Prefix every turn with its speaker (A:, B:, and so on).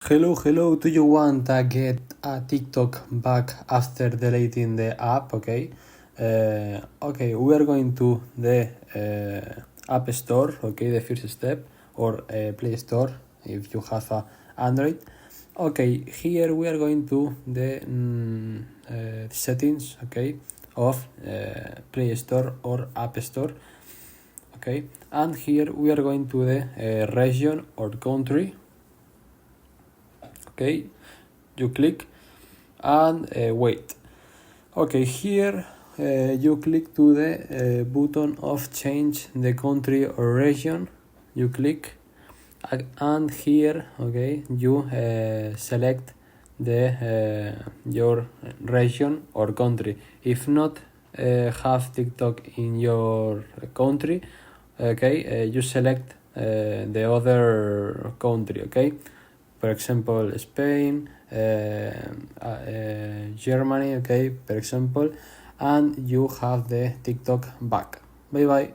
A: Hello, do you want to get a TikTok back after deleting the app? Okay, we are going to the App Store, okay, the first step, or Play Store if you have a Android. Okay, here we are going to the settings, okay, of Play Store or App Store, okay, and here we are going to the region or country. Okay, you click and wait. Okay, here you click to the button of change the country or region. You click and here, okay, you select the your region or country. If not have TikTok in your country, okay, you select the other country, okay. For example, Spain, Germany, okay, for example, and you have the TikTok back. Bye bye.